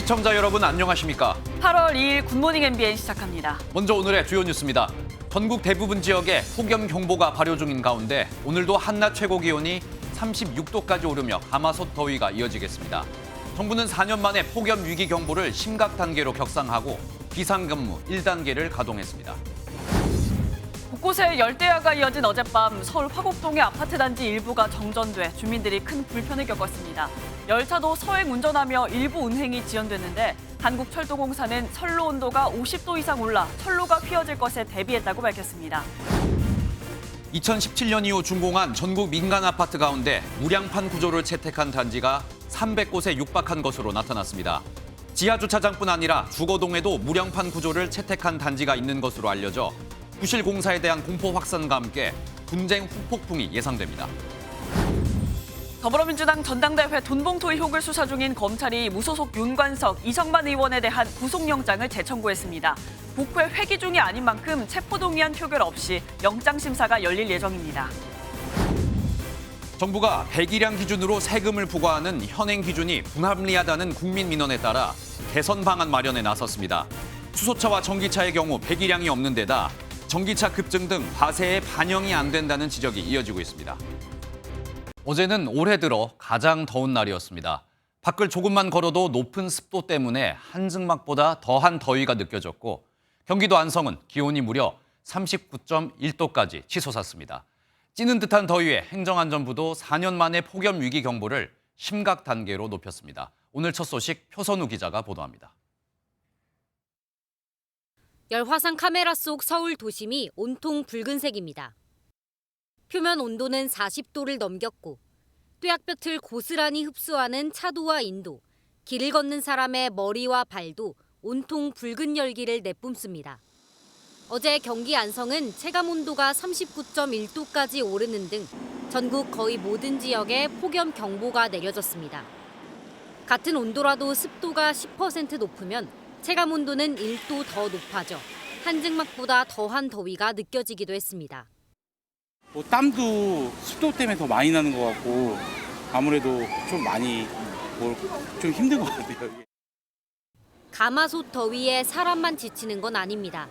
시청자 여러분 안녕하십니까? 8월 2일 굿모닝 MBN 시작합니다. 먼저 오늘의 주요 뉴스입니다. 전국 대부분 지역에 폭염 경보가 발효 중인 가운데 오늘도 한낮 최고 기온이 36도까지 오르며 가마솥 더위가 이어지겠습니다. 정부는 4년 만에 폭염 위기 경보를 심각 단계로 격상하고 비상근무 1단계를 가동했습니다. 곳곳에 열대야가 이어진 어젯밤 서울 화곡동의 아파트 단지 일부가 정전돼 주민들이 큰 불편을 겪었습니다. 열차도 서행 운전하며 일부 운행이 지연됐는데 한국철도공사는 선로 온도가 50도 이상 올라 철로가 휘어질 것에 대비했다고 밝혔습니다. 2017년 이후 준공한 전국 민간 아파트 가운데 무량판 구조를 채택한 단지가 300곳에 육박한 것으로 나타났습니다. 지하주차장뿐 아니라 주거동에도 무량판 구조를 채택한 단지가 있는 것으로 알려져 부실 공사에 대한 공포 확산과 함께 분쟁 후폭풍이 예상됩니다. 더불어민주당 전당대회 돈봉투 의혹을 수사 중인 검찰이 무소속 윤관석, 이성만 의원에 대한 구속영장을 재청구했습니다. 국회 회기 중이 아닌 만큼 체포동의안 표결 없이 영장심사가 열릴 예정입니다. 정부가 배기량 기준으로 세금을 부과하는 현행 기준이 불합리하다는 국민 민원에 따라 개선 방안 마련에 나섰습니다. 수소차와 전기차의 경우 배기량이 없는 데다 전기차 급증 등 과세에 반영이 안 된다는 지적이 이어지고 있습니다. 어제는 올해 들어 가장 더운 날이었습니다. 밖을 조금만 걸어도 높은 습도 때문에 한증막보다 더한 더위가 느껴졌고 경기도 안성은 기온이 무려 39.1도까지 치솟았습니다. 찌는 듯한 더위에 행정안전부도 4년 만에 폭염 위기 경보를 심각 단계로 높였습니다. 오늘 첫 소식 표선우 기자가 보도합니다. 열화상 카메라 속 서울 도심이 온통 붉은색입니다. 표면 온도는 40도를 넘겼고 뙤약볕을 고스란히 흡수하는 차도와 인도, 길을 걷는 사람의 머리와 발도 온통 붉은 열기를 내뿜습니다. 어제 경기 안성은 체감 온도가 39.1도까지 오르는 등 전국 거의 모든 지역에 폭염 경보가 내려졌습니다. 같은 온도라도 습도가 10% 높으면 체감 온도는 1도 더 높아져 한증막보다 더한 더위가 느껴지기도 했습니다. 땀도 습도 때문에 더 많이 나는 것 같고 아무래도 좀 많이 좀 힘든 것 같아요. 가마솥 더위에 사람만 지치는 건 아닙니다.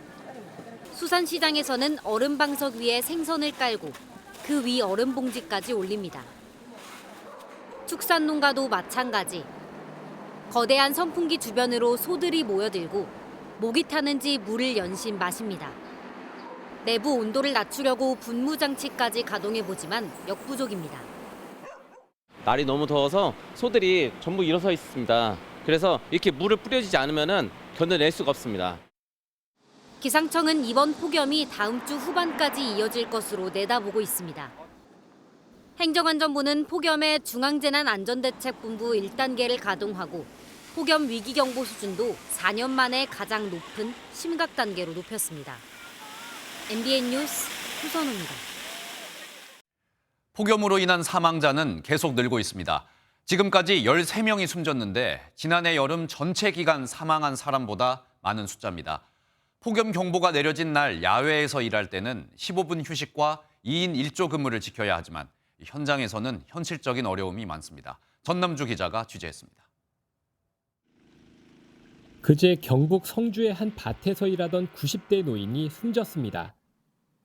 수산시장에서는 얼음방석 위에 생선을 깔고 그 위 얼음 봉지까지 올립니다. 축산농가도 마찬가지. 거대한 선풍기 주변으로 소들이 모여들고 목이 타는지 물을 연신 마십니다. 내부 온도를 낮추려고 분무장치까지 가동해보지만 역부족입니다. 날이 너무 더워서 소들이 전부 일어서 있습니다. 그래서 이렇게 물을 뿌려주지 않으면 견뎌낼 수가 없습니다. 기상청은 이번 폭염이 다음 주 후반까지 이어질 것으로 내다보고 있습니다. 행정안전부는 폭염에 중앙재난안전대책본부 1단계를 가동하고 폭염 위기경보 수준도 4년 만에 가장 높은 심각 단계로 높였습니다. MBN 뉴스 표선우입니다. 폭염으로 인한 사망자는 계속 늘고 있습니다. 지금까지 13명이 숨졌는데 지난해 여름 전체 기간 사망한 사람보다 많은 숫자입니다. 폭염 경보가 내려진 날 야외에서 일할 때는 15분 휴식과 2인 1조 근무를 지켜야 하지만 현장에서는 현실적인 어려움이 많습니다. 전남주 기자가 취재했습니다. 그제 경북 성주의 한 밭에서 일하던 90대 노인이 숨졌습니다.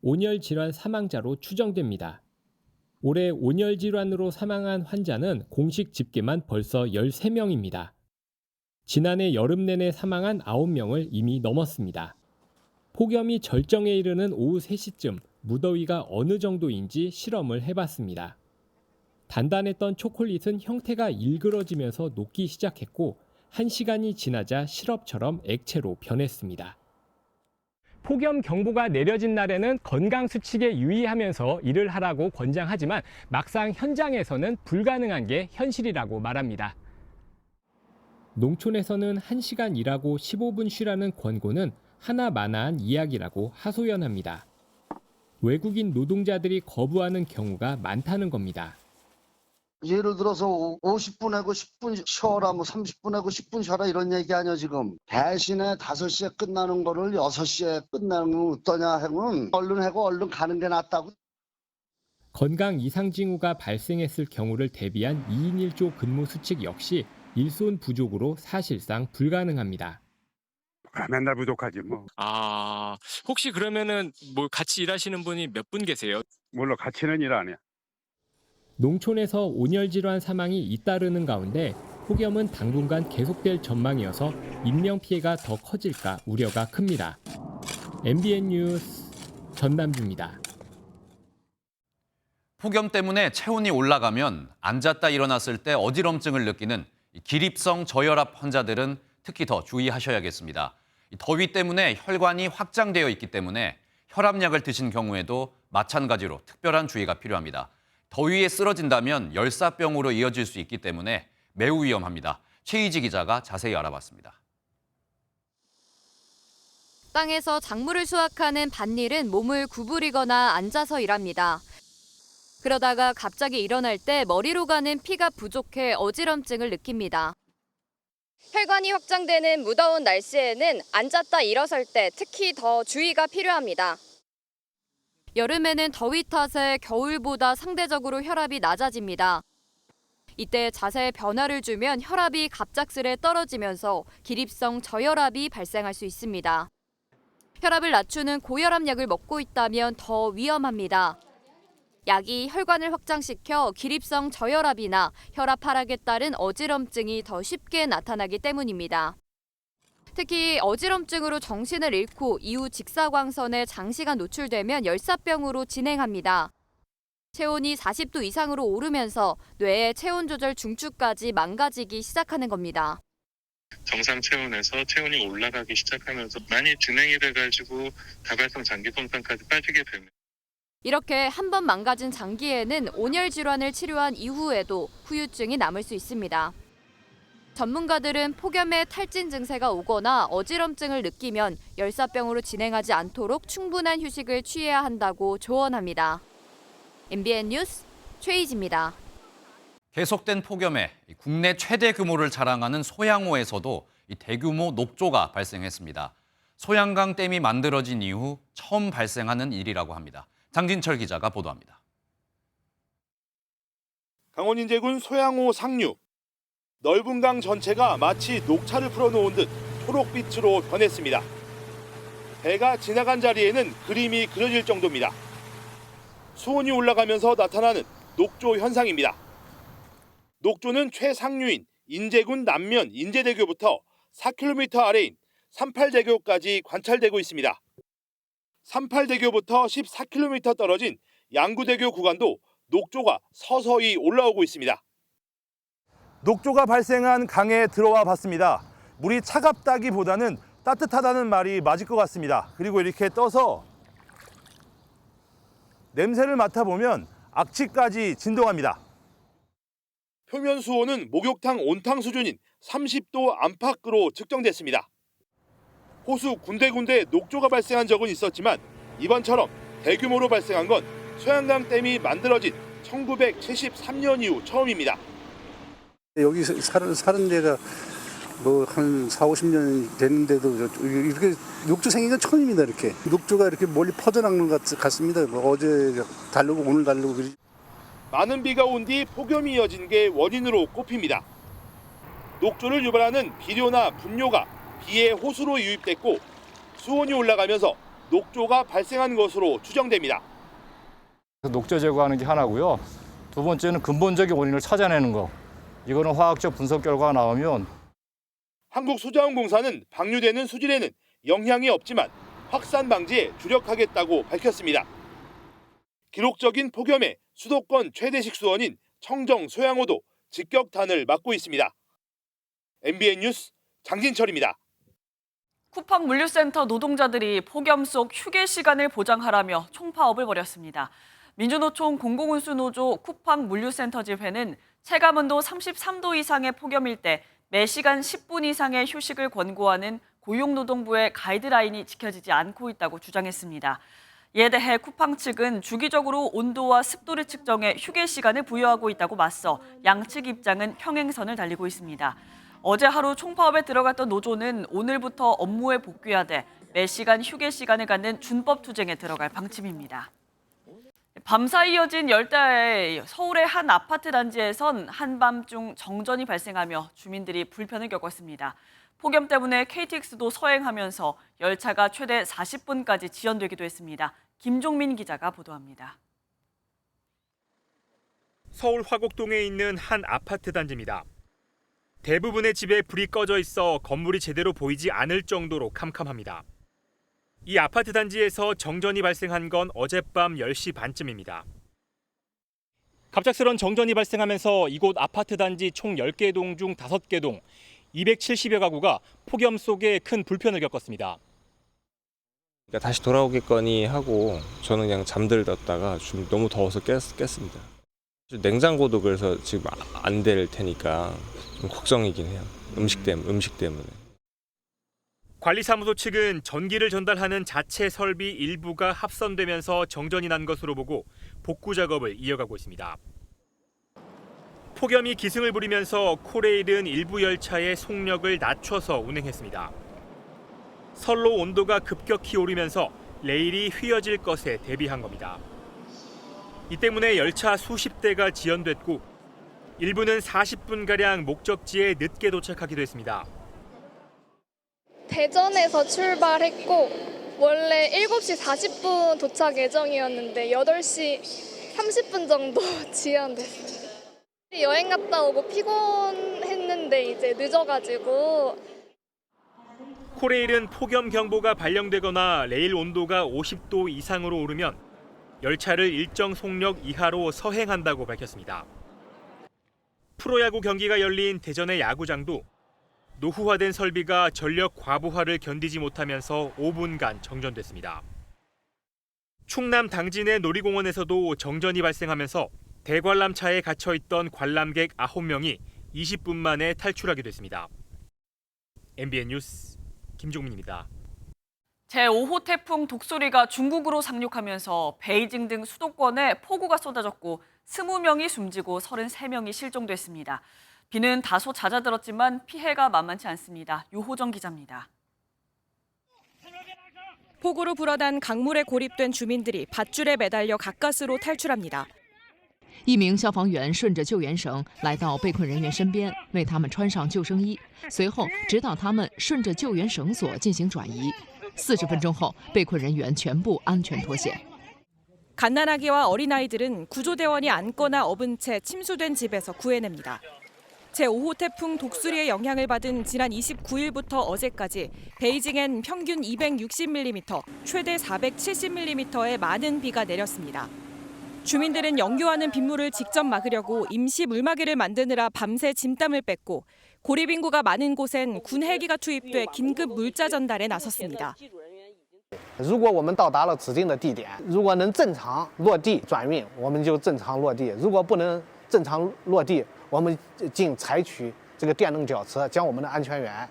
온열 질환 사망자로 추정됩니다. 올해 온열 질환으로 사망한 환자는 공식 집계만 벌써 13명입니다. 지난해 여름 내내 사망한 9명을 이미 넘었습니다. 폭염이 절정에 이르는 오후 3시쯤 무더위가 어느 정도인지 실험을 해봤습니다. 단단했던 초콜릿은 형태가 일그러지면서 녹기 시작했고 1시간이 지나자 시럽처럼 액체로 변했습니다. 폭염 경보가 내려진 날에는 건강 수칙에 유의하면서 일을 하라고 권장하지만 막상 현장에서는 불가능한 게 현실이라고 말합니다. 농촌에서는 1시간 일하고 15분 쉬라는 권고는 하나마나한 이야기라고 하소연합니다. 외국인 노동자들이 거부하는 경우가 많다는 겁니다. 예를 들어서 50분 하고 10분 쉬어라, 30분 하고 10분 쉬어라 이런 얘기 아니야 지금. 대신에 5시에 끝나는 거를 6시에 끝나는 건 어떠냐 하면 얼른 하고 얼른 가는 게 낫다고. 건강 이상 징후가 발생했을 경우를 대비한 2인 1조 근무 수칙 역시 일손 부족으로 사실상 불가능합니다. 맨날 부족하지 뭐. 아, 혹시 그러면은 뭐 같이 일하시는 분이 몇 분 계세요? 물론 같이는 일 안 해. 농촌에서 온열 질환 사망이 잇따르는 가운데 폭염은 당분간 계속될 전망이어서 인명 피해가 더 커질까 우려가 큽니다. MBN 뉴스 전남주입니다. 폭염 때문에 체온이 올라가면 앉았다 일어났을 때 어지럼증을 느끼는 기립성 저혈압 환자들은 특히 더 주의하셔야겠습니다. 더위 때문에 혈관이 확장되어 있기 때문에 혈압약을 드신 경우에도 마찬가지로 특별한 주의가 필요합니다. 더위에 쓰러진다면 열사병으로 이어질 수 있기 때문에 매우 위험합니다. 최희지 기자가 자세히 알아봤습니다. 땅에서 작물을 수확하는 밭일은 몸을 구부리거나 앉아서 일합니다. 그러다가 갑자기 일어날 때 머리로 가는 피가 부족해 어지럼증을 느낍니다. 혈관이 확장되는 무더운 날씨에는 앉았다 일어설 때 특히 더 주의가 필요합니다. 여름에는 더위 탓에 겨울보다 상대적으로 혈압이 낮아집니다. 이때 자세에 변화를 주면 혈압이 갑작스레 떨어지면서 기립성 저혈압이 발생할 수 있습니다. 혈압을 낮추는 고혈압약을 먹고 있다면 더 위험합니다. 약이 혈관을 확장시켜 기립성 저혈압이나 혈압 하락에 따른 어지럼증이 더 쉽게 나타나기 때문입니다. 특히 어지럼증으로 정신을 잃고 이후 직사광선에 장시간 노출되면 열사병으로 진행합니다. 체온이 40도 이상으로 오르면서 뇌의 체온 조절 중추까지 망가지기 시작하는 겁니다. 정상 체온에서 체온이 올라가기 시작하면서 많이 진행이 돼가지고 다발성 장기 손상까지 빠지게 됩니다. 이렇게 한 번 망가진 장기에는 온열 질환을 치료한 이후에도 후유증이 남을 수 있습니다. 전문가들은 폭염에 탈진 증세가 오거나 어지럼증을 느끼면 열사병으로 진행하지 않도록 충분한 휴식을 취해야 한다고 조언합니다. MBN 뉴스 최희지입니다. 계속된 폭염에 국내 최대 규모를 자랑하는 소양호에서도 대규모 녹조가 발생했습니다. 소양강 댐이 만들어진 이후 처음 발생하는 일이라고 합니다. 장진철 기자가 보도합니다. 강원 인제군 소양호 상류. 넓은 강 전체가 마치 녹차를 풀어놓은 듯 초록빛으로 변했습니다. 배가 지나간 자리에는 그림이 그려질 정도입니다. 수온이 올라가면서 나타나는 녹조 현상입니다. 녹조는 최상류인 인제군 남면 인제대교부터 4km 아래인 38대교까지 관찰되고 있습니다. 38대교부터 14km 떨어진 양구대교 구간도 녹조가 서서히 올라오고 있습니다. 녹조가 발생한 강에 들어와 봤습니다. 물이 차갑다기보다는 따뜻하다는 말이 맞을 것 같습니다. 그리고 이렇게 떠서 냄새를 맡아보면 악취까지 진동합니다. 표면 수온은 목욕탕 온탕 수준인 30도 안팎으로 측정됐습니다. 호수 군데군데 녹조가 발생한 적은 있었지만 이번처럼 대규모로 발생한 건 소양강 댐이 만들어진 1973년 이후 처음입니다. 여기 사는 데가 뭐 한 4, 50년 됐는데도 이렇게 녹조 생긴 건 처음입니다. 이렇게 녹조가 이렇게 멀리 퍼져나가는 것 같습니다. 뭐 어제 다르고 오늘 다르고. 많은 비가 온 뒤 폭염이 이어진 게 원인으로 꼽힙니다. 녹조를 유발하는 비료나 분뇨가 비의 호수로 유입됐고 수온이 올라가면서 녹조가 발생한 것으로 추정됩니다. 녹조 제거하는 게 하나고요. 두 번째는 근본적인 원인을 찾아내는 거. 이거는 화학적 분석 결과가 나오면 한국수자원공사는 방류되는 수질에는 영향이 없지만 확산 방지에 주력하겠다고 밝혔습니다. 기록적인 폭염에 수도권 최대식 수원인 청정 소양호도 직격탄을 맞고 있습니다. MBN 뉴스 장진철입니다. 쿠팡 물류센터 노동자들이 폭염 속 휴게 시간을 보장하라며 총파업을 벌였습니다. 민주노총 공공운수노조 쿠팡 물류센터 집회는 체감온도 33도 이상의 폭염일 때 매시간 10분 이상의 휴식을 권고하는 고용노동부의 가이드라인이 지켜지지 않고 있다고 주장했습니다. 이에 대해 쿠팡 측은 주기적으로 온도와 습도를 측정해 휴게 시간을 부여하고 있다고 맞서 양측 입장은 평행선을 달리고 있습니다. 어제 하루 총파업에 들어갔던 노조는 오늘부터 업무에 복귀하되 매시간 휴게 시간을 갖는 준법 투쟁에 들어갈 방침입니다. 밤사이 이어진 열대야에 서울의 한 아파트 단지에선 한밤중 정전이 발생하며 주민들이 불편을 겪었습니다. 폭염 때문에 KTX도 서행하면서 열차가 최대 40분까지 지연되기도 했습니다. 김종민 기자가 보도합니다. 서울 화곡동에 있는 한 아파트 단지입니다. 대부분의 집에 불이 꺼져 있어 건물이 제대로 보이지 않을 정도로 캄캄합니다. 이 아파트 단지에서 정전이 발생한 건 어젯밤 10시 반쯤입니다. 갑작스런 정전이 발생하면서 이곳 아파트 단지 총 10개 동 중 5개 동 270여 가구가 폭염 속에 큰 불편을 겪었습니다. 다시 돌아오겠거니 하고 저는 그냥 잠들었다가 좀 너무 더워서 깼습니다. 냉장고도 그래서 지금 안 될 테니까 좀 걱정이긴 해요. 음식 때문에. 관리사무소 측은 전기를 전달하는 자체 설비 일부가 합선되면서 정전이 난 것으로 보고 복구 작업을 이어가고 있습니다. 폭염이 기승을 부리면서 코레일은 일부 열차의 속력을 낮춰서 운행했습니다. 선로 온도가 급격히 오르면서 레일이 휘어질 것에 대비한 겁니다. 이 때문에 열차 수십 대가 지연됐고 일부는 40분가량 목적지에 늦게 도착하기도 했습니다. 대전에서 출발했고 원래 7시 40분 도착 예정이었는데 8시 30분 정도 지연됐어요. 여행 갔다 오고 피곤했는데 이제 늦어가지고. 코레일은 폭염 경보가 발령되거나 레일 온도가 50도 이상으로 오르면 열차를 일정 속력 이하로 서행한다고 밝혔습니다. 프로야구 경기가 열린 대전의 야구장도 노후화된 설비가 전력 과부하를 견디지 못하면서 5분간 정전됐습니다. 충남 당진의 놀이공원에서도 정전이 발생하면서 대관람차에 갇혀있던 관람객 9명이 20분 만에 탈출하게 됐습니다. MBN 뉴스 김종민입니다. 제5호 태풍 독수리가 중국으로 상륙하면서 베이징 등 수도권에 폭우가 쏟아졌고 20명이 숨지고 33명이 실종됐습니다. 비는 다소 잦아들었지만 피해가 만만치 않습니다. 유호정 기자입니다. 폭우로 불어난 강물에 고립된 주민들이 밧줄에 매달려 가까스로 탈출합니다. 一名消防员顺着救援绳来到被困人员身边，为他们穿上救生衣，随后指导他们顺着救援绳索进行转移。40分钟后，被困人员全部安全脱险。 갓난아기와 어린아이들은 구조대원이 안거나 업은 채 침수된 집에서 구해냅니다. 제5호 태풍 독수리의 영향을 받은 지난 29일부터 어제까지 베이징엔 평균 260mm, 최대 470mm의 많은 비가 내렸습니다. 주민들은 영유하는 빗물을 직접 막으려고 임시 물막이를 만드느라 밤새 짐땀을 뺐고 고립 인구가 많은 곳엔 군 헬기가 투입돼 긴급 물자 전달에 나섰습니다. 如果我们到达了指定的地点，如果能正常落地转运，我们就正常落地；如果不能正常落地，我们仅采取这个电动吊车，将我们的安全员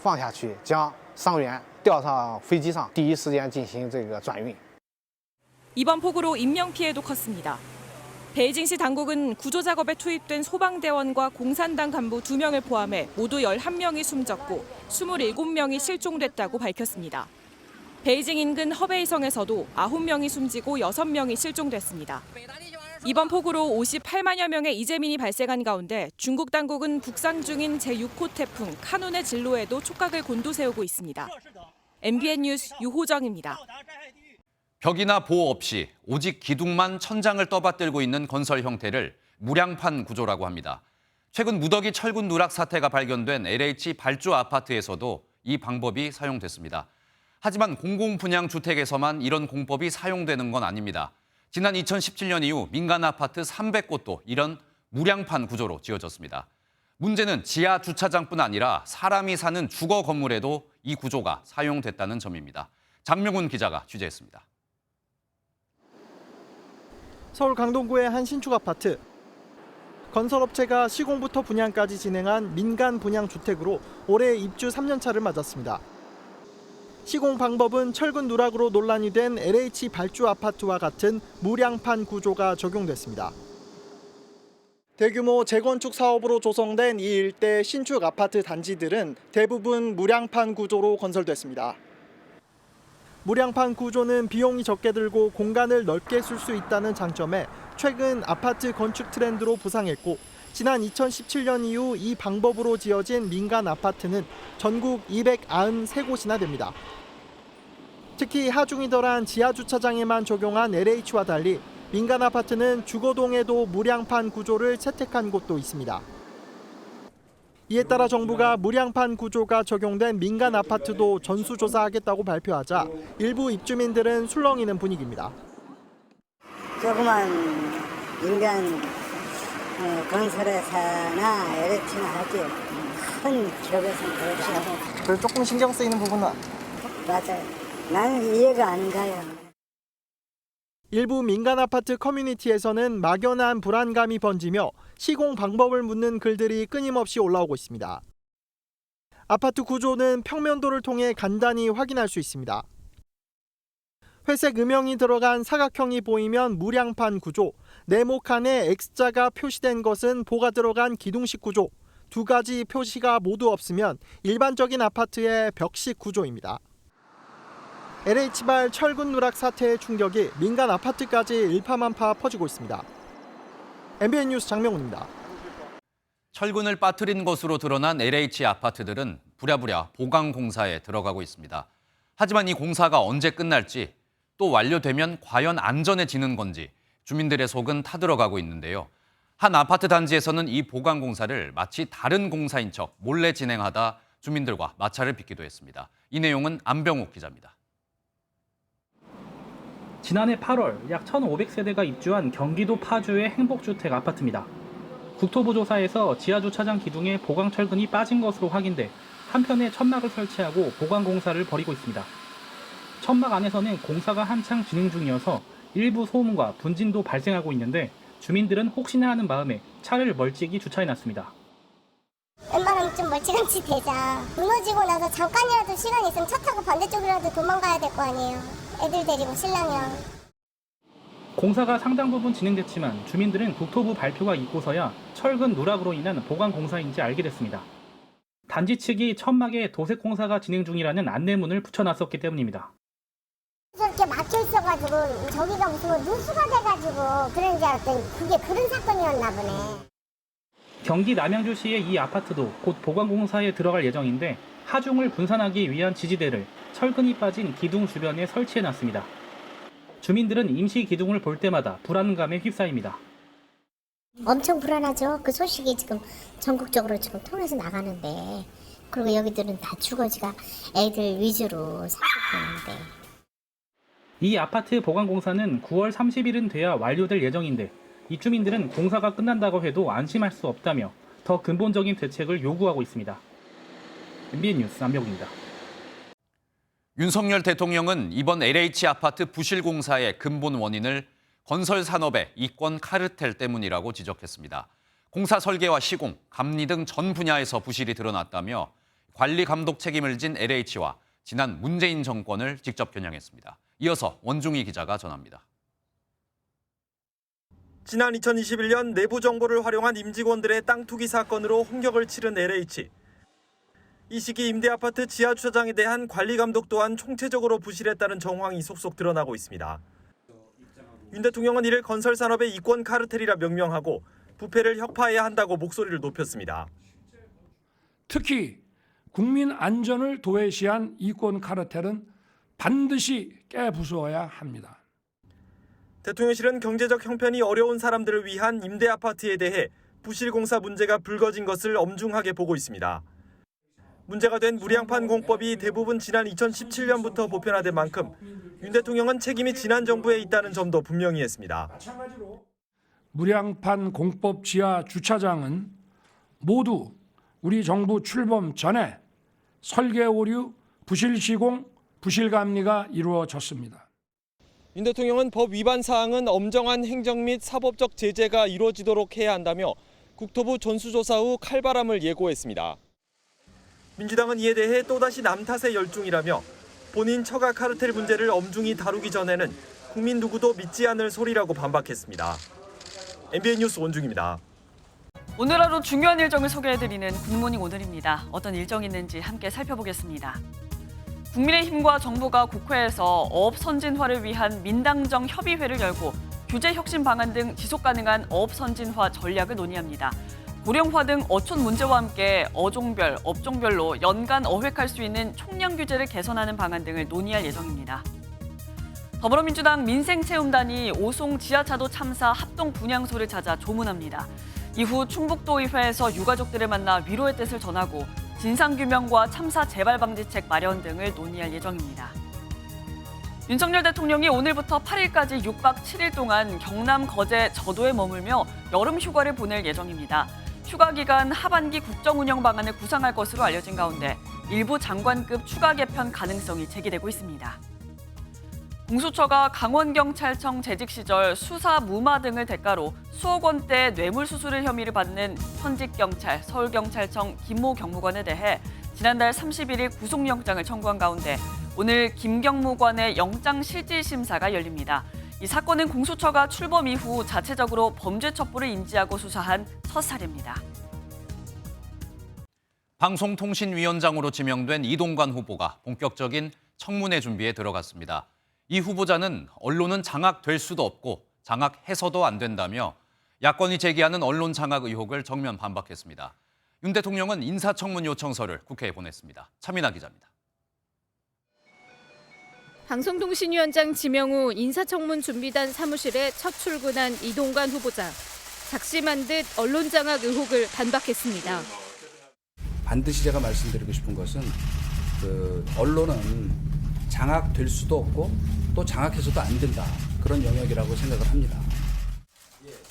放下去，将伤员吊上飞机上，第一时间进行这个转运。 이번 폭우로 인명 피해도 컸습니다. 베이징시 당국은 구조 작업에 투입된 소방대원과 공산당 간부 2명을 포함해 모두 11명이 숨졌고 27명이 실종됐다고 밝혔습니다. 베이징 인근 허베이성에서도 9명이 숨지고 6명이 실종됐습니다. 이번 폭우로 58만여 명의 이재민이 발생한 가운데 중국 당국은 북상 중인 제6호 태풍 카눈의 진로에도 촉각을 곤두세우고 있습니다. MBN 뉴스 유호정입니다. 벽이나 보호 없이 오직 기둥만 천장을 떠받들고 있는 건설 형태를 무량판 구조라고 합니다. 최근 무더기 철근 누락 사태가 발견된 LH 발주 아파트에서도 이 방법이 사용됐습니다. 하지만 공공분양 주택에서만 이런 공법이 사용되는 건 아닙니다. 지난 2017년 이후 민간 아파트 300곳도 이런 무량판 구조로 지어졌습니다. 문제는 지하 주차장뿐 아니라 사람이 사는 주거 건물에도 이 구조가 사용됐다는 점입니다. 장명훈 기자가 취재했습니다. 서울 강동구의 한 신축 아파트. 건설업체가 시공부터 분양까지 진행한 민간 분양 주택으로 올해 입주 3년차를 맞았습니다. 시공 방법은 철근 누락으로 논란이 된 LH 발주 아파트와 같은 무량판 구조가 적용됐습니다. 대규모 재건축 사업으로 조성된 이 일대 신축 아파트 단지들은 대부분 무량판 구조로 건설됐습니다. 무량판 구조는 비용이 적게 들고 공간을 넓게 쓸 수 있다는 장점에 최근 아파트 건축 트렌드로 부상했고 지난 2017년 이후 이 방법으로 지어진 민간 아파트는 전국 293곳이나 됩니다. 특히 하중이 덜한 지하 주차장에만 적용한 LH와 달리 민간 아파트는 주거동에도 무량판 구조를 채택한 곳도 있습니다. 이에 따라 정부가 무량판 구조가 적용된 민간 아파트도 전수조사하겠다고 발표하자 일부 입주민들은 술렁이는 분위기입니다. 조그만 민간 건설회사나 LH나 하지 큰 기업에서는 그렇지 않고. 그래서 조금 신경 쓰이는 부분은? 맞아요. 나는 이해가 안 가요. 일부 민간 아파트 커뮤니티에서는 막연한 불안감이 번지며 시공 방법을 묻는 글들이 끊임없이 올라오고 있습니다. 아파트 구조는 평면도를 통해 간단히 확인할 수 있습니다. 회색 음영이 들어간 사각형이 보이면 무량판 구조, 네모칸에 X자가 표시된 것은 보가 들어간 기둥식 구조, 두 가지 표시가 모두 없으면 일반적인 아파트의 벽식 구조입니다. LH발 철근 누락 사태의 충격이 민간 아파트까지 일파만파 퍼지고 있습니다. MBN 뉴스 장명훈입니다. 철근을 빠뜨린 것으로 드러난 LH 아파트들은 부랴부랴 보강 공사에 들어가고 있습니다. 하지만 이 공사가 언제 끝날지 또 완료되면 과연 안전해지는 건지 주민들의 속은 타들어가고 있는데요. 한 아파트 단지에서는 이 보강 공사를 마치 다른 공사인 척 몰래 진행하다 주민들과 마찰을 빚기도 했습니다. 이 내용은 안병욱 기자입니다. 지난해 8월 약 1,500세대가 입주한 경기도 파주의 행복주택 아파트입니다. 국토부 조사에서 지하주차장 기둥에 보강 철근이 빠진 것으로 확인돼 한편에 천막을 설치하고 보강 공사를 벌이고 있습니다. 천막 안에서는 공사가 한창 진행 중이어서 일부 소음과 분진도 발생하고 있는데 주민들은 혹시나 하는 마음에 차를 멀찍이 주차해놨습니다. 웬만하면 좀 멀찌감치 되자. 무너지고 나서 잠깐이라도 시간이 있으면 차 타고 반대쪽이라도 도망가야 될 거 아니에요. 애들 데리고 신랑이랑. 공사가 상당 부분 진행됐지만 주민들은 국토부 발표가 있고서야 철근 누락으로 인한 보강 공사인지 알게 됐습니다. 단지 측이 천막에 도색 공사가 진행 중이라는 안내문을 붙여놨었기 때문입니다. 이렇게 막혀 있어가지고 저기가 무슨 누수가 돼가지고 그런 줄 알았더니 그게 그런 사건이었나 보네. 경기 남양주시의 이 아파트도 곧 보강 공사에 들어갈 예정인데 하중을 분산하기 위한 지지대를 철근이 빠진 기둥 주변에 설치해놨습니다. 주민들은 임시 기둥을 볼 때마다 불안감에 휩싸입니다. 엄청 불안하죠. 그 소식이 지금 전국적으로 지금 통해서 나가는데 그리고 여기들은 다 주거지가 애들 위주로 살고 있는데. 이 아파트 보강 공사는 9월 30일은 돼야 완료될 예정인데 입주민들은 공사가 끝난다고 해도 안심할 수 없다며 더 근본적인 대책을 요구하고 있습니다. MBN 뉴스 안병욱입니다. 윤석열 대통령은 이번 LH 아파트 부실 공사의 근본 원인을 건설 산업의 이권 카르텔 때문이라고 지적했습니다. 공사 설계와 시공, 감리 등 전 분야에서 부실이 드러났다며 관리 감독 책임을 진 LH와 지난 문재인 정권을 직접 겨냥했습니다. 이어서 원중희 기자가 전합니다. 지난 2021년 내부 정보를 활용한 임직원들의 땅 투기 사건으로 홍역을 치른 LH. 이 시기 임대아파트 지하주차장에 대한 관리 감독 또한 총체적으로 부실했다는 정황이 속속 드러나고 있습니다. 윤 대통령은 이를 건설산업의 이권 카르텔이라 명명하고 부패를 혁파해야 한다고 목소리를 높였습니다. 특히 국민 안전을 도외시한 이권 카르텔은 반드시 깨부숴야 합니다. 대통령실은 경제적 형편이 어려운 사람들을 위한 임대아파트에 대해 부실공사 문제가 불거진 것을 엄중하게 보고 있습니다. 문제가 된 무량판 공법이 대부분 지난 2017년부터 보편화된 만큼 윤 대통령은 책임이 지난 정부에 있다는 점도 분명히 했습니다. 무량판 공법 지하 주차장은 모두 우리 정부 출범 전에 설계 오류, 부실 시공, 부실 감리가 이루어졌습니다. 윤 대통령은 법 위반 사항은 엄정한 행정 및 사법적 제재가 이루어지도록 해야 한다며 국토부 전수조사 후 칼바람을 예고했습니다. 민주당은 이에 대해 또다시 남 탓에 열중이라며 본인 처가 카르텔 문제를 엄중히 다루기 전에는 국민 누구도 믿지 않을 소리라고 반박했습니다. MBN 뉴스 원중입니다. 오늘 하루 중요한 일정을 소개해드리는 굿모닝 오늘입니다. 어떤 일정이 있는지 함께 살펴보겠습니다. 국민의힘과 정부가 국회에서 어업 선진화를 위한 민당정 협의회를 열고 규제 혁신 방안 등 지속 가능한 어업 선진화 전략을 논의합니다. 고령화 등 어촌 문제와 함께 어종별, 업종별로 연간 어획할 수 있는 총량 규제를 개선하는 방안 등을 논의할 예정입니다. 더불어민주당 민생체험단이 오송 지하차도 참사 합동 분향소를 찾아 조문합니다. 이후 충북도의회에서 유가족들을 만나 위로의 뜻을 전하고 진상규명과 참사 재발 방지책 마련 등을 논의할 예정입니다. 윤석열 대통령이 오늘부터 8일까지 6박 7일 동안 경남 거제 저도에 머물며 여름 휴가를 보낼 예정입니다. 휴가 기간 하반기 국정운영 방안을 구상할 것으로 알려진 가운데 일부 장관급 추가 개편 가능성이 제기되고 있습니다. 공수처가 강원경찰청 재직 시절 수사 무마 등을 대가로 수억 원대 뇌물수수를 혐의를 받는 현직경찰 서울경찰청 김모 경무관에 대해 지난달 31일 구속영장을 청구한 가운데 오늘 김 경무관의 영장실질심사가 열립니다. 이 사건은 공수처가 출범 이후 자체적으로 범죄 첩보를 인지하고 수사한 첫 사례입니다. 방송통신위원장으로 지명된 이동관 후보가 본격적인 청문회 준비에 들어갔습니다. 이 후보자는 언론은 장악될 수도 없고 장악해서도 안 된다며 야권이 제기하는 언론 장악 의혹을 정면 반박했습니다. 윤 대통령은 인사청문 요청서를 국회에 보냈습니다. 차민아 기자입니다. 방송통신위원장 지명 후 인사청문 준비단 사무실에 첫 출근한 이동관 후보자. 작심한 듯 언론 장악 의혹을 반박했습니다. 반드시 제가 말씀드리고 싶은 것은 언론은 장악될 수도 없고 또 장악해서도 안 된다. 그런 영역이라고 생각을 합니다.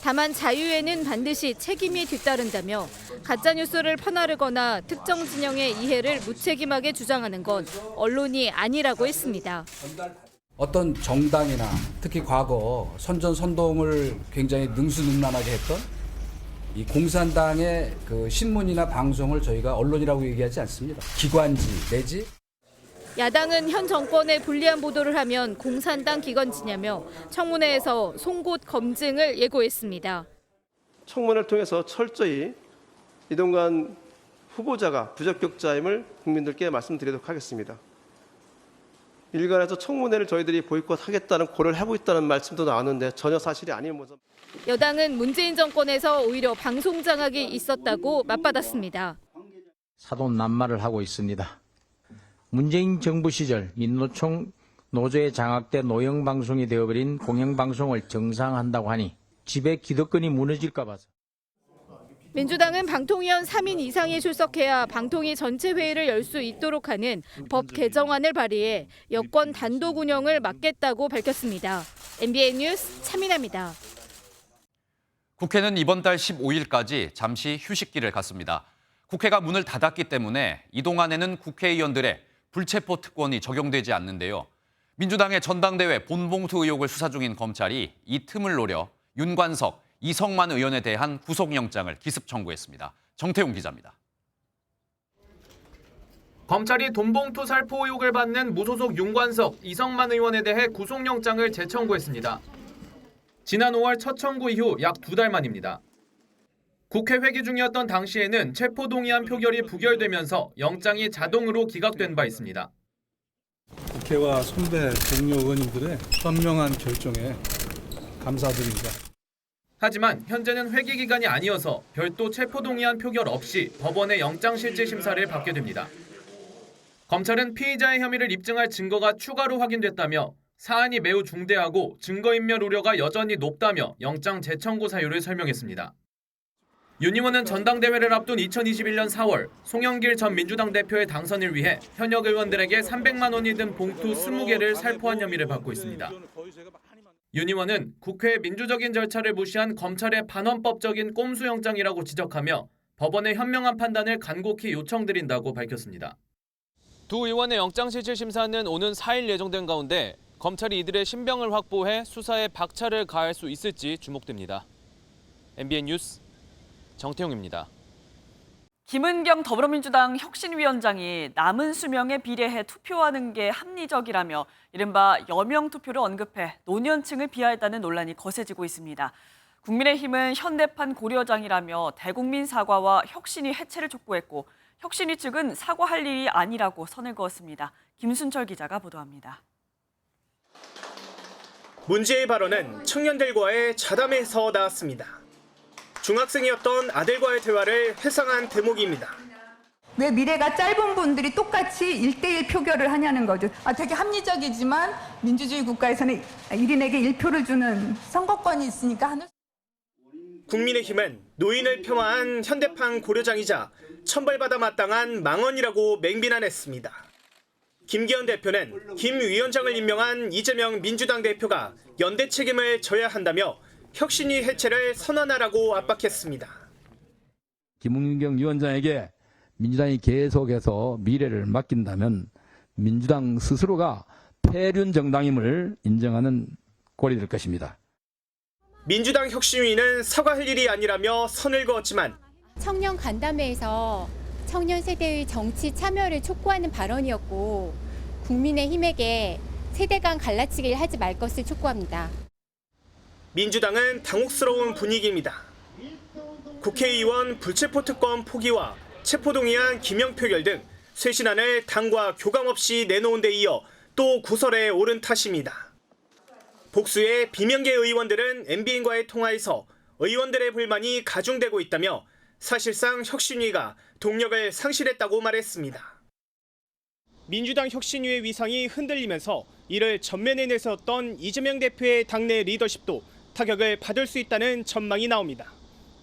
다만 자유에는 반드시 책임이 뒤따른다며 가짜뉴스를 퍼나르거나 특정 진영의 이해를 무책임하게 주장하는 건 언론이 아니라고 했습니다. 어떤 정당이나 특히 과거 선전선동을 굉장히 능수능란하게 했던 이 공산당의 그 신문이나 방송을 저희가 언론이라고 얘기하지 않습니다. 기관지 내지 야당은 현 정권에 불리한 보도를 하면 공산당 기관지냐며 청문회에서 송곳 검증을 예고했습니다. 청문회를 통해서 철저히 이동관 후보자가 부적격자임을 국민들께 말씀드리도록 하겠습니다. 일간에서 청문회를 저희들이 보이콧하겠다는 고려를 하고 있다는 말씀도 나왔는데 전혀 사실이 아닌 모습. 여당은 문재인 정권에서 오히려 방송 장악이 있었다고 맞받았습니다. 사돈난말을 하고 있습니다. 문재인 정부 시절 민노총 노조에 장악돼 노영방송이 되어버린 공영방송을 정상화한다고 하니 집에 기득권이 무너질까 봐서. 민주당은 방통위원 3인 이상이 출석해야 방통위 전체 회의를 열 수 있도록 하는 법 개정안을 발의해 여권 단독 운영을 막겠다고 밝혔습니다. MBN 뉴스 차민아입니다. 국회는 이번 달 15일까지 잠시 휴식기를 갖습니다. 국회가 문을 닫았기 때문에 이동안에는 국회의원들의 불체포 특권이 적용되지 않는데요. 민주당의 전당대회 본봉투 의혹을 수사 중인 검찰이 이 틈을 노려 윤관석, 이성만 의원에 대한 구속영장을 기습 청구했습니다. 정태웅 기자입니다. 검찰이 돈봉투 살포 의혹을 받는 무소속 윤관석, 이성만 의원에 대해 구속영장을 재청구했습니다. 지난 5월 첫 청구 이후 약 2달 만입니다. 국회 회기 중이었던 당시에는 체포동의안 표결이 부결되면서 영장이 자동으로 기각된 바 있습니다. 국회와 선배 동료 의원님들의 현명한 결정에 감사드립니다. 하지만 현재는 회기 기간이 아니어서 별도 체포동의안 표결 없이 법원의 영장실질심사를 받게 됩니다. 검찰은 피의자의 혐의를 입증할 증거가 추가로 확인됐다며 사안이 매우 중대하고 증거인멸 우려가 여전히 높다며 영장 재청구 사유를 설명했습니다. 윤 의원은 전당대회를 앞둔 2021년 4월 송영길 전 민주당 대표의 당선을 위해 현역 의원들에게 300만 원이 든 봉투 20개를 살포한 혐의를 받고 있습니다. 윤 의원은 국회의 민주적인 절차를 무시한 검찰의 반헌법적인 꼼수영장이라고 지적하며 법원의 현명한 판단을 간곡히 요청드린다고 밝혔습니다. 두 의원의 영장실질심사는 오는 4일 예정된 가운데 검찰이 이들의 신병을 확보해 수사에 박차를 가할 수 있을지 주목됩니다. MBN 뉴스 정태웅입니다. 김은경 더불어민주당 혁신위원장이 남은 수명에 비례해 투표하는 게 합리적이라며 이른바 여명 투표를 언급해 노년층을 비하했다는 논란이 거세지고 있습니다. 국민의힘은 현대판 고려장이라며 대국민 사과와 혁신위 해체를 촉구했고 혁신위 측은 사과할 일이 아니라고 선을 그었습니다. 김순철 기자가 보도합니다. 문제의 발언은 청년들과의 자담에서 나왔습니다. 중학생이었던 아들과의 대화를 회상한 대목입니다. 왜 미래가 짧은 분들이 똑같이 1대1 표결을 하냐는 거죠. 되게 합리적이지만 민주주의 국가에서는 1인에게 1표를 주는 선거권이 있으니까 하는. 국민의힘은 노인을 폄하한 현대판 고려장이자 천벌받아 마땅한 망언이라고 맹비난했습니다. 김기현 대표는 김 위원장을 임명한 이재명 민주당 대표가 연대 책임을 져야 한다며 혁신위 해체를 선언하라고 압박했습니다. 김웅경 위원장에게 민주당이 계속해서 미래를 맡긴다면 민주당 스스로가 폐륜 정당임을 인정하는 꼴이 될 것입니다. 민주당 혁신위는 사과할 일이 아니라며 선을 그었지만 청년 간담회에서 청년 세대의 정치 참여를 촉구하는 발언이었고 국민의힘에게 세대 간 갈라치기를 하지 말 것을 촉구합니다. 민주당은 당혹스러운 분위기입니다. 국회의원 불체포 특권 포기와 체포동의안 기명 표결 등 쇄신안을 당과 교감 없이 내놓은 데 이어 또 구설에 오른 탓입니다. 복수의 비명계 의원들은 MBN과의 통화에서 의원들의 불만이 가중되고 있다며 사실상 혁신위가 동력을 상실했다고 말했습니다. 민주당 혁신위의 위상이 흔들리면서 이를 전면에 내세웠던 이재명 대표의 당내 리더십도 타격을 받을 수 있다는 전망이 나옵니다.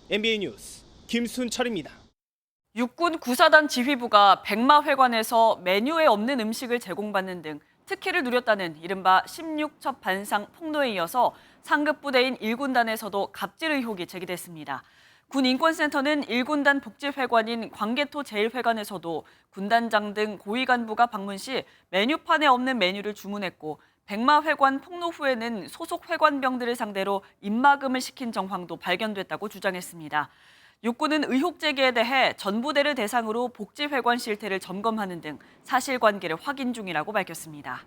MBN 뉴스 김순철입니다. 육군 구사단 지휘부가 백마회관에서 메뉴에 없는 음식을 제공받는 등 특혜를 누렸다는 이른바 16첩 반상 폭로에 이어서 상급 부대인 1군단에서도 갑질 의혹이 제기됐습니다. 군인권센터는 1군단 복지회관인 광개토 제1회관에서도 군단장 등 고위 간부가 방문 시 메뉴판에 없는 메뉴를 주문했고 백마회관 폭로 후에는 소속 회관병들을 상대로 입막음을 시킨 정황도 발견됐다고 주장했습니다. 육군은 의혹 제기에 대해 전부대를 대상으로 복지회관 실태를 점검하는 등 사실관계를 확인 중이라고 밝혔습니다.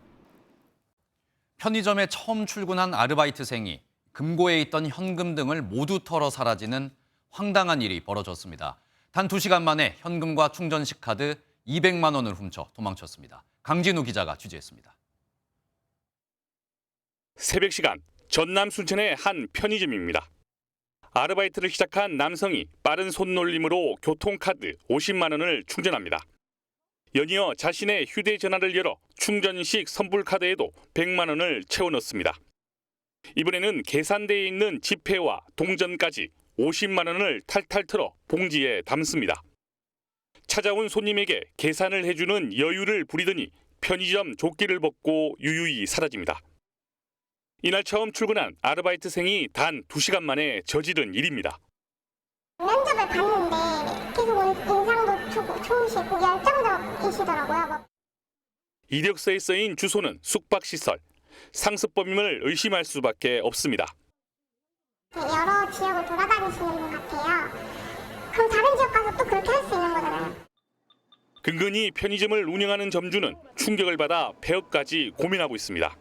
편의점에 처음 출근한 아르바이트생이 금고에 있던 현금 등을 모두 털어 사라지는 황당한 일이 벌어졌습니다. 단 2시간 만에 현금과 충전식 카드 200만 원을 훔쳐 도망쳤습니다. 강진우 기자가 취재했습니다. 새벽 시간 전남 순천의 한 편의점입니다. 아르바이트를 시작한 남성이 빠른 손놀림으로 교통카드 50만 원을 충전합니다. 연이어 자신의 휴대전화를 열어 충전식 선불카드에도 100만 원을 채워 넣습니다. 이번에는 계산대에 있는 지폐와 동전까지 50만 원을 탈탈 털어 봉지에 담습니다. 찾아온 손님에게 계산을 해주는 여유를 부리더니 편의점 조끼를 벗고 유유히 사라집니다. 이날 처음 출근한 아르바이트생이 단 2시간 만에 저지른 일입니다. 면접을 봤는데 계속 인상도 좋으시고 열정적이시더라고요. 이력서에 쓰인 주소는 숙박시설. 상습범임을 의심할 수밖에 없습니다. 여러 지역을 돌아다니시는 분 같아요. 그럼 다른 지역 가서 또 그렇게 할 수 있는 거잖아요. 근근히 편의점을 운영하는 점주는 충격을 받아 폐업까지 고민하고 있습니다.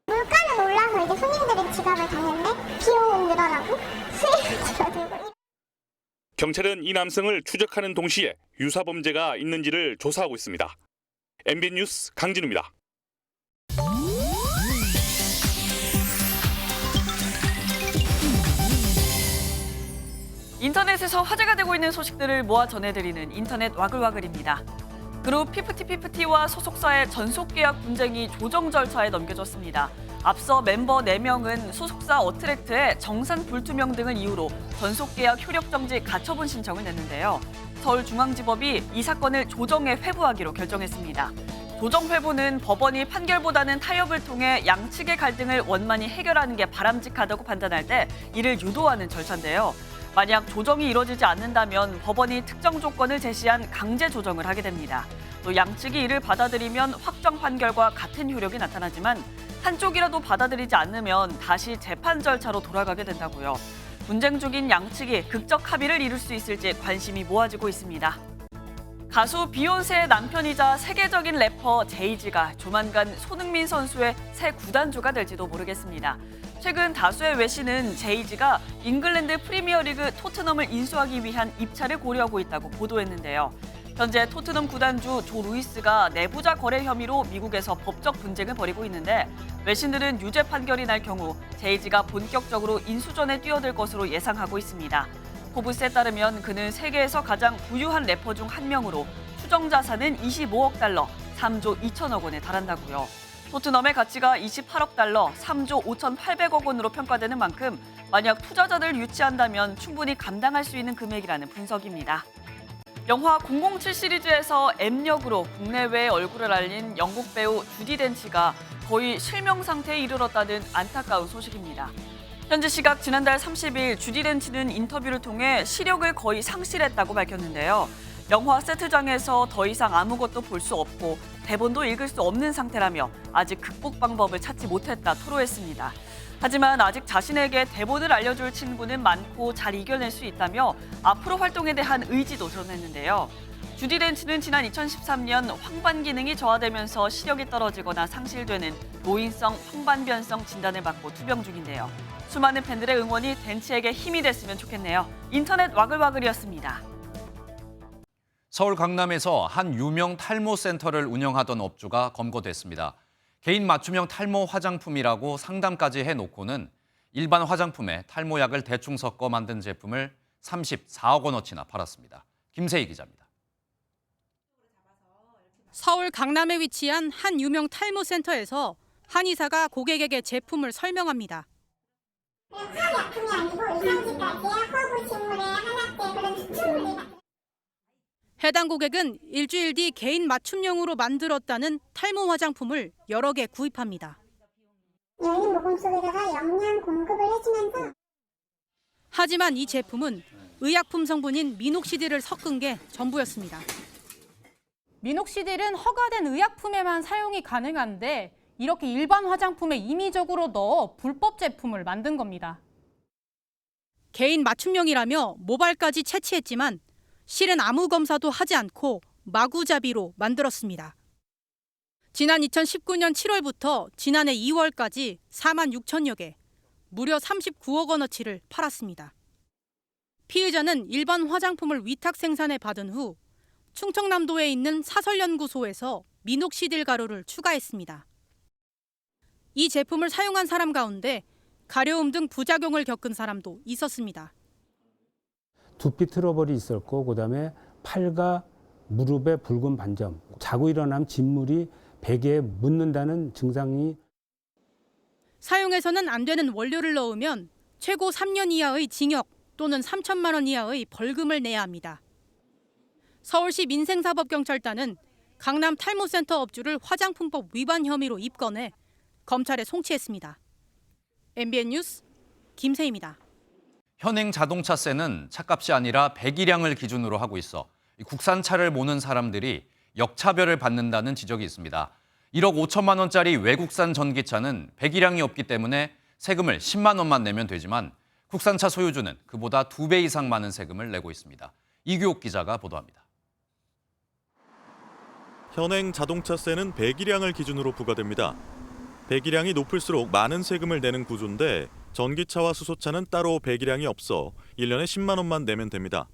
물가는 올라서 이제 손님들이 지갑을 닫는데 비용은 늘어나고 수익은 줄어들고. 경찰은 이 남성을 추적하는 동시에 유사 범죄가 있는지를 조사하고 있습니다. MBN 뉴스 강진우입니다. 인터넷에서 화제가 되고 있는 소식들을 모아 전해드리는 인터넷 와글와글입니다. 그룹 피프티피프티와 소속사의 전속계약 분쟁이 조정 절차에 넘겨졌습니다. 앞서 멤버 4명은 소속사 어트랙트에 정산 불투명 등을 이유로 전속계약 효력정지 가처분 신청을 냈는데요. 서울중앙지법이 이 사건을 조정에 회부하기로 결정했습니다. 조정 회부는 법원이 판결보다는 타협을 통해 양측의 갈등을 원만히 해결하는 게 바람직하다고 판단할 때 이를 유도하는 절차인데요. 만약 조정이 이뤄지지 않는다면 법원이 특정 조건을 제시한 강제 조정을 하게 됩니다. 또 양측이 이를 받아들이면 확정 판결과 같은 효력이 나타나지만 한쪽이라도 받아들이지 않으면 다시 재판 절차로 돌아가게 된다고요. 분쟁 중인 양측이 극적 합의를 이룰 수 있을지 관심이 모아지고 있습니다. 가수 비욘세의 남편이자 세계적인 래퍼 제이지가 조만간 손흥민 선수의 새 구단주가 될지도 모르겠습니다. 최근 다수의 외신은 제이지가 잉글랜드 프리미어리그 토트넘을 인수하기 위한 입찰을 고려하고 있다고 보도했는데요. 현재 토트넘 구단주 조 루이스가 내부자 거래 혐의로 미국에서 법적 분쟁을 벌이고 있는데 외신들은 유죄 판결이 날 경우 제이지가 본격적으로 인수전에 뛰어들 것으로 예상하고 있습니다. 포브스에 따르면 그는 세계에서 가장 부유한 래퍼 중 한 명으로 추정 자산은 25억 달러, 3조 2천억 원에 달한다고요. 토트넘의 가치가 28억 달러, 3조 5,800억 원으로 평가되는 만큼 만약 투자자들을 유치한다면 충분히 감당할 수 있는 금액이라는 분석입니다. 영화 007 시리즈에서 M역으로 국내외에 얼굴을 알린 영국 배우 주디 덴치가 거의 실명 상태에 이르렀다는 안타까운 소식입니다. 현지 시각 지난달 30일 주디 덴치는 인터뷰를 통해 시력을 거의 상실했다고 밝혔는데요. 영화 세트장에서 더 이상 아무것도 볼 수 없고 대본도 읽을 수 없는 상태라며 아직 극복 방법을 찾지 못했다 토로했습니다. 하지만 아직 자신에게 대본을 알려줄 친구는 많고 잘 이겨낼 수 있다며 앞으로 활동에 대한 의지도 드러냈는데요. 주디 덴치는 지난 2013년 황반 기능이 저하되면서 시력이 떨어지거나 상실되는 노인성 황반변성 진단을 받고 투병 중인데요. 수많은 팬들의 응원이 덴치에게 힘이 됐으면 좋겠네요. 인터넷 와글와글이었습니다. 서울 강남에서 한 유명 탈모 센터를 운영하던 업주가 검거됐습니다. 개인 맞춤형 탈모 화장품이라고 상담까지 해놓고는 일반 화장품에 탈모약을 대충 섞어 만든 제품을 34억 원어치나 팔았습니다. 김세희 기자입니다. 서울 강남에 위치한 한 유명 탈모 센터에서 한의사가 고객에게 제품을 설명합니다. 화약품이 아니고 이상지까지의 허브 식물의 한약재 그런 수출물이 해당 고객은 일주일 뒤 개인 맞춤용으로 만들었다는 탈모 화장품을 여러 개 구입합니다. 여기 모공 속에다가 영양 공급을 해주면서 하지만 이 제품은 의약품 성분인 미녹시딜을 섞은 게 전부였습니다. 미녹시딜은 허가된 의약품에만 사용이 가능한데 이렇게 일반 화장품에 임의적으로 넣어 불법 제품을 만든 겁니다. 개인 맞춤용이라며 모발까지 채취했지만 실은 아무 검사도 하지 않고 마구잡이로 만들었습니다. 지난 2019년 7월부터 지난해 2월까지 4만 6천여 개, 무려 39억 원어치를 팔았습니다. 피의자는 일반 화장품을 위탁 생산해 받은 후 충청남도에 있는 사설연구소에서 미녹시딜 가루를 추가했습니다. 이 제품을 사용한 사람 가운데 가려움 등 부작용을 겪은 사람도 있었습니다. 두피 트러블이 있었고 그다음에 팔과 무릎에 붉은 반점, 자고 일어나면 진물이 베개에 묻는다는 증상이. 사용해서는 안 되는 원료를 넣으면 최고 3년 이하의 징역 또는 3천만 원 이하의 벌금을 내야 합니다. 서울시 민생사법경찰단은 강남 탈모센터 업주를 화장품법 위반 혐의로 입건해 검찰에 송치했습니다. MBN 뉴스 김세희입니다. 현행 자동차세는 차값이 아니라 배기량을 기준으로 하고 있어 국산차를 모는 사람들이 역차별을 받는다는 지적이 있습니다. 1억 5천만 원짜리 외국산 전기차는 배기량이 없기 때문에 세금을 10만 원만 내면 되지만 국산차 소유주는 그보다 2배 이상 많은 세금을 내고 있습니다. 이규옥 기자가 보도합니다. 현행 자동차세는 배기량을 기준으로 부과됩니다. 배기량이 높을수록 많은 세금을 내는 구조인데 전기차와 수소차는 따로 배기량이 없어 1년에 10만 원만 내면 됩니다.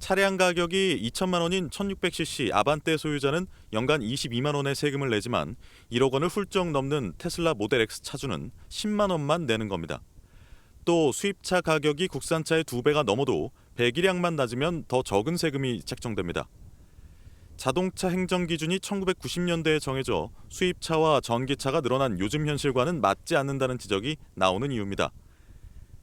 차량 가격이 2천만 원인 1600cc 아반떼 소유자는 연간 22만 원의 세금을 내지만 1억 원을 훌쩍 넘는 테슬라 모델 X 차주는 10만 원만 내는 겁니다. 또 수입차 가격이 국산차의 2배가 넘어도 배기량만 낮으면 더 적은 세금이 책정됩니다. 자동차 행정 기준이 1990년대에 정해져 수입차와 전기차가 늘어난 요즘 현실과는 맞지 않는다는 지적이 나오는 이유입니다.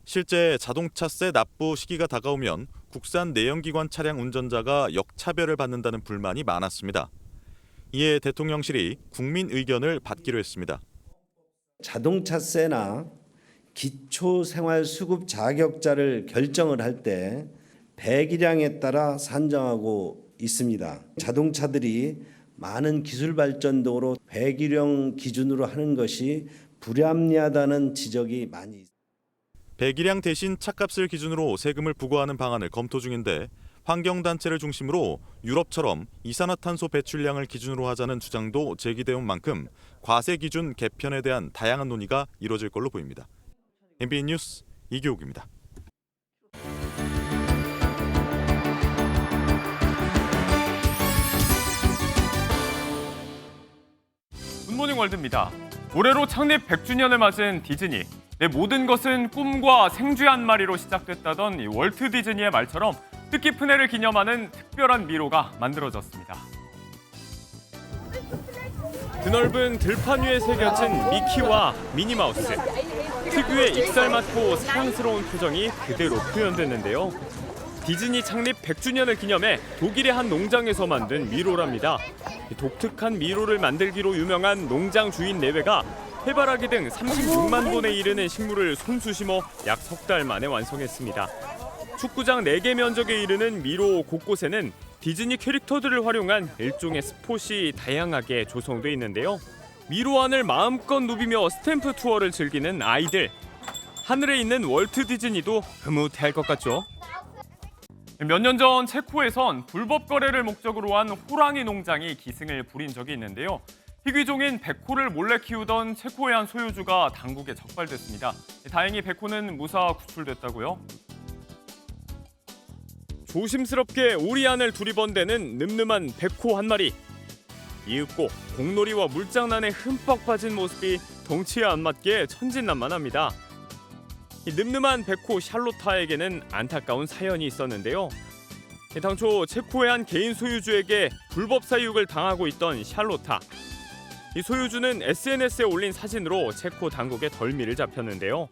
실제 자동차세 납부 시기가 다가오면 국산 내연기관 차량 운전자가 역차별을 받는다는 불만이 많았습니다. 이에 대통령실이 국민 의견을 받기로 했습니다. 자동차세나 기초생활수급 자격자를 결정을 할 때 배기량에 따라 산정하고 있습니다. 자동차들이 많은 기술 발전 등으로 배기량 기준으로 하는 것이 불합리하다는 지적이 많이 있습니다. 배기량 대신 차값을 기준으로 세금을 부과하는 방안을 검토 중인데 환경단체를 중심으로 유럽처럼 이산화탄소 배출량을 기준으로 하자는 주장도 제기돼 온 만큼 과세 기준 개편에 대한 다양한 논의가 이뤄질 걸로 보입니다. MBN 뉴스 이규옥입니다. 굿모닝 월드입니다. 올해로 창립 100주년을 맞은 디즈니. 내 모든 것은 꿈과 생쥐 한 마리로 시작됐다던 이 월트 디즈니의 말처럼 뜻깊은 해를 기념하는 특별한 미로가 만들어졌습니다. 드넓은 들판 위에 새겨진 미키와 미니마우스. 특유의 익살 많고 사랑스러운 표정이 그대로 표현됐는데요. 디즈니 창립 100주년을 기념해 독일의 한 농장에서 만든 미로랍니다. 독특한 미로를 만들기로 유명한 농장 주인 내외가 해바라기 등 36만 본에 이르는 식물을 손수 심어 약 석 달 만에 완성했습니다. 축구장 4개 면적에 이르는 미로 곳곳에는 디즈니 캐릭터들을 활용한 일종의 스폿이 다양하게 조성돼 있는데요. 미로 안을 마음껏 누비며 스탬프 투어를 즐기는 아이들. 하늘에 있는 월트 디즈니도 흐뭇해할 것 같죠? 몇 년 전 체코에선 불법 거래를 목적으로 한 호랑이 농장이 기승을 부린 적이 있는데요. 희귀종인 백호를 몰래 키우던 체코의 한 소유주가 당국에 적발됐습니다. 다행히 백호는 무사 구출됐다고요. 조심스럽게 오리 안을 두리번대는 늠름한 백호 한 마리. 이윽고 공놀이와 물장난에 흠뻑 빠진 모습이 덩치에 안 맞게 천진난만합니다. 이 늠름한 백호 샬로타에게는 안타까운 사연이 있었는데요. 당초 체코의 한 개인 소유주에게 불법 사육을 당하고 있던 샬로타. 이 소유주는 SNS에 올린 사진으로 체코 당국의 덜미를 잡혔는데요.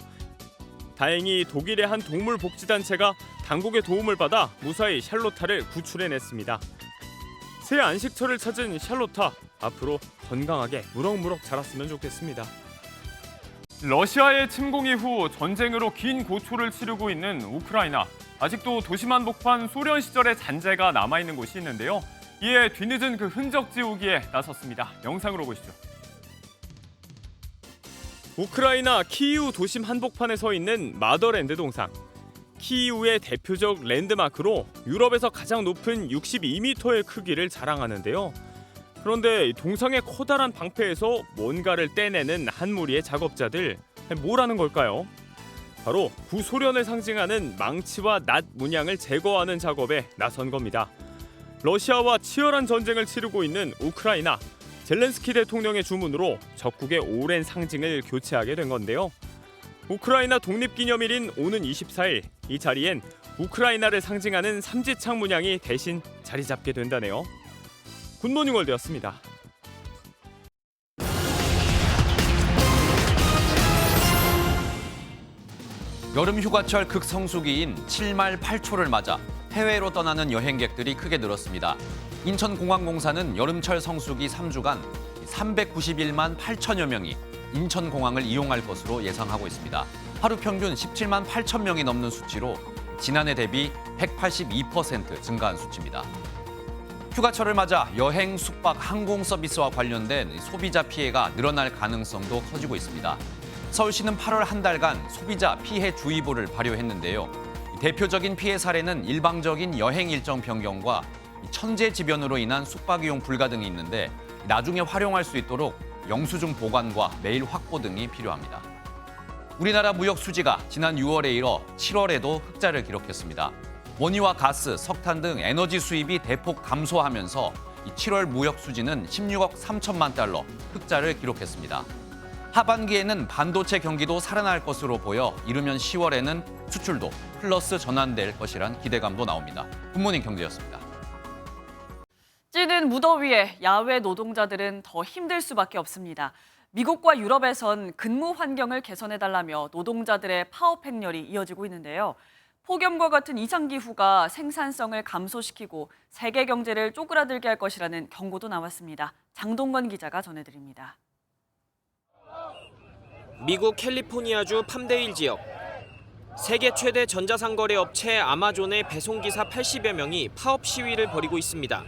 다행히 독일의 한 동물복지단체가 당국의 도움을 받아 무사히 샬로타를 구출해냈습니다. 새 안식처를 찾은 샬로타, 앞으로 건강하게 무럭무럭 자랐으면 좋겠습니다. 러시아의 침공 이후 전쟁으로 긴 고초를 치르고 있는 우크라이나. 아직도 도심 한복판 소련 시절의 잔재가 남아있는 곳이 있는데요. 이에 뒤늦은 그 흔적 지우기에 나섰습니다. 영상으로 보시죠. 우크라이나 키이우 도심 한복판에 서 있는 마더랜드 동상. 키이우의 대표적 랜드마크로 유럽에서 가장 높은 62m의 크기를 자랑하는데요. 그런데 동상의 커다란 방패에서 뭔가를 떼내는 한 무리의 작업자들. 뭐라는 걸까요? 바로 구소련을 상징하는 망치와 낫 문양을 제거하는 작업에 나선 겁니다. 러시아와 치열한 전쟁을 치르고 있는 우크라이나. 젤렌스키 대통령의 주문으로 적국의 오랜 상징을 교체하게 된 건데요. 우크라이나 독립기념일인 오는 24일, 이 자리엔 우크라이나를 상징하는 삼지창 문양이 대신 자리 잡게 된다네요. 굿모닝 월드였습니다. 여름 휴가철 극성수기인 7말 8초를 맞아 해외로 떠나는 여행객들이 크게 늘었습니다. 인천공항공사는 여름철 성수기 3주간 391만 8천여 명이 인천공항을 이용할 것으로 예상하고 있습니다. 하루 평균 17만 8천 명이 넘는 수치로 지난해 대비 182% 증가한 수치입니다. 휴가철을 맞아 여행, 숙박, 항공 서비스와 관련된 소비자 피해가 늘어날 가능성도 커지고 있습니다. 서울시는 8월 한 달간 소비자 피해 주의보를 발효했는데요. 대표적인 피해 사례는 일방적인 여행 일정 변경과 천재지변으로 인한 숙박이용 불가 등이 있는데 나중에 활용할 수 있도록 영수증 보관과 메일 확보 등이 필요합니다. 우리나라 무역 수지가 지난 6월에 이어 7월에도 흑자를 기록했습니다. 원유와 가스, 석탄 등 에너지 수입이 대폭 감소하면서 7월 무역 수지는 16억 3천만 달러 흑자를 기록했습니다. 하반기에는 반도체 경기도 살아날 것으로 보여 이르면 10월에는 수출도 플러스 전환될 것이란 기대감도 나옵니다. 굿모닝 경제였습니다. 찌는 무더위에 야외 노동자들은 더 힘들 수밖에 없습니다. 미국과 유럽에선 근무 환경을 개선해달라며 노동자들의 파업 행렬이 이어지고 있는데요. 폭염과 같은 이상기후가 생산성을 감소시키고 세계 경제를 쪼그라들게 할 것이라는 경고도 나왔습니다. 장동건 기자가 전해드립니다. 미국 캘리포니아주 팜데일 지역. 세계 최대 전자상거래 업체 아마존의 배송기사 80여 명이 파업 시위를 벌이고 있습니다.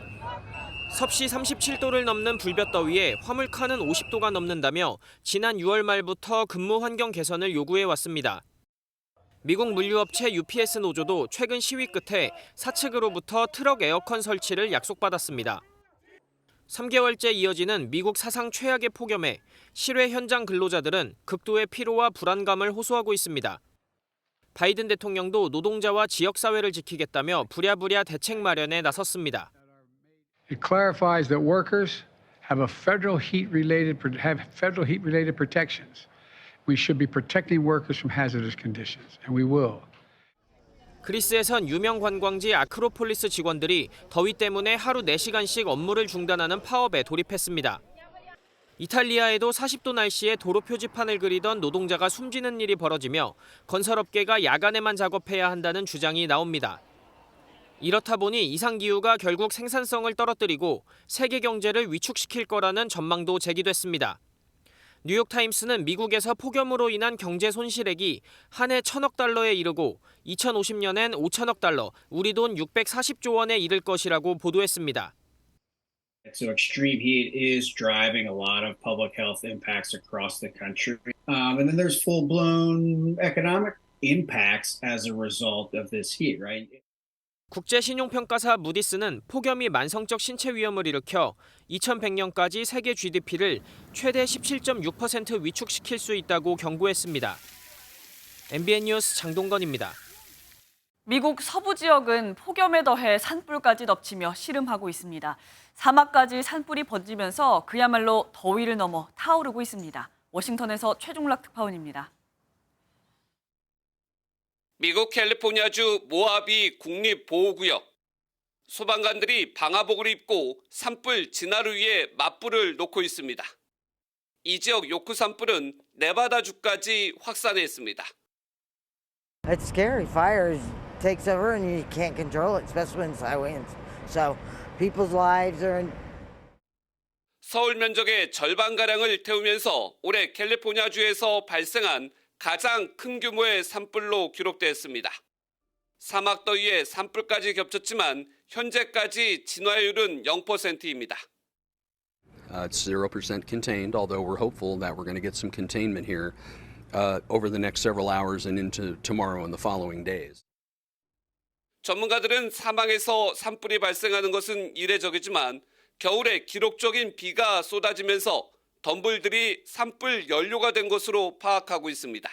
섭씨 37도를 넘는 불볕더위에 화물칸은 50도가 넘는다며 지난 6월 말부터 근무 환경 개선을 요구해왔습니다. 미국 물류업체 UPS 노조도 최근 시위 끝에 사측으로부터 트럭 에어컨 설치를 약속받았습니다. 3개월째 이어지는 미국 사상 최악의 폭염에 실외 현장 근로자들은 극도의 피로와 불안감을 호소하고 있습니다. 바이든 대통령도 노동자와 지역사회를 지키겠다며 부랴부랴 대책 마련에 나섰습니다. It clarifies that workers have federal heat-related protections. We should be protecting workers from hazardous conditions, and we will. 그리스에선 유명 관광지 아크로폴리스 직원들이 더위 때문에 하루 4시간씩 업무를 중단하는 파업에 돌입했습니다. 이탈리아에도 40도 날씨에 도로 표지판을 그리던 노동자가 숨지는 일이 벌어지며 건설업계가 야간에만 작업해야 한다는 주장이 나옵니다. 이렇다 보니 이상기후가 결국 생산성을 떨어뜨리고 세계 경제를 위축시킬 거라는 전망도 제기됐습니다. 뉴욕타임스는 미국에서 폭염으로 인한 경제 손실액이 한 해 1,000억 달러에 이르고 2050년엔 5천억 달러, 우리 돈 640조 원에 이를 것이라고 보도했습니다. So extreme heat is driving a lot of public health impacts across the country. And then there's full-blown economic impacts as a result of this heat, right? 국제신용평가사 무디스는 폭염이 만성적 신체 위험을 일으켜 2100년까지 세계 GDP를 최대 17.6% 위축시킬 수 있다고 경고했습니다. MBN 뉴스 장동건입니다. 미국 서부 지역은 폭염에 더해 산불까지 덮치며 씨름하고 있습니다. 사막까지 산불이 번지면서 그야말로 더위를 넘어 타오르고 있습니다. 워싱턴에서 최종락 특파원입니다. 미국 캘리포니아주 모하비 국립보호구역. 소방관들이 방화복을 입고 산불 진화를 위해 맞불을 놓고 있습니다. 이 지역 요크 산불은 네바다주까지 확산했습니다. It's scary. Fire takes over and you can't control it, especially when it's high winds. So people's lives are in... 서울 면적의 절반가량을 태우면서 올해 캘리포니아주에서 발생한 가장 큰 규모의 산불로 기록됐습니다. 사막 더위에 산불까지 겹쳤지만 현재까지 진화율은 0%입니다. It's 0% contained, although we're hopeful that we're going to get some containment here over the next several hours and into tomorrow and the following days. 전문가들은 사막에서 산불이 발생하는 것은 이례적이지만 겨울에 기록적인 비가 쏟아지면서 덤불들이 산불 연료가 된 것으로 파악하고 있습니다.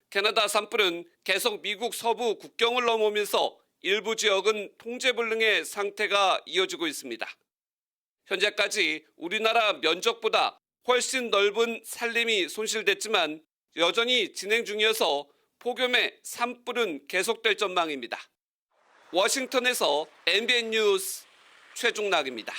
캐나다 산불은 계속 미국 서부 국경을 넘으면서 일부 지역은 통제불능의 상태가 이어지고 있습니다. 현재까지 우리나라 면적보다 훨씬 넓은 산림이 손실됐지만 여전히 진행 중이어서 폭염의 산불은 계속될 전망입니다. 워싱턴에서 MBN 뉴스 최종락입니다.